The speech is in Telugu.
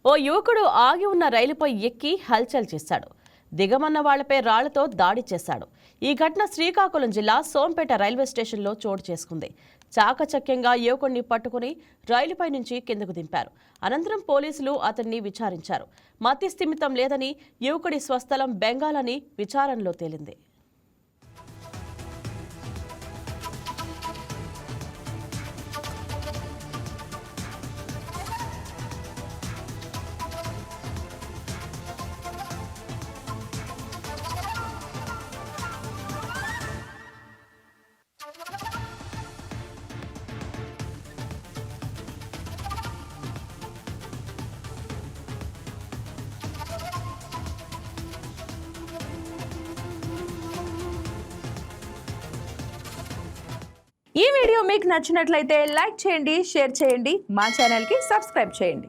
ఓ యువకుడు ఆగి ఉన్న రైలుపై ఎక్కి హల్చల్ చేశాడు. దిగమన్న వాళ్లపై రాళ్లతో దాడి చేశాడు. ఈ ఘటన శ్రీకాకుళం జిల్లా సోంపేట రైల్వే స్టేషన్లో చోటు చేసుకుంది. చాకచక్యంగా యువకుడిని పట్టుకుని రైలుపై నుంచి కిందకు దింపారు. అనంతరం పోలీసులు అతన్ని విచారించారు. మతి స్థిమితం లేదని, యువకుడి స్వస్థలం బెంగాల్ అని విచారణలో తేలింది. ఈ వీడియో మీకు నచ్చినట్లయితే లైక్ చేయండి, షేర్ చేయండి, మా ఛానల్కి సబ్స్క్రైబ్ చేయండి.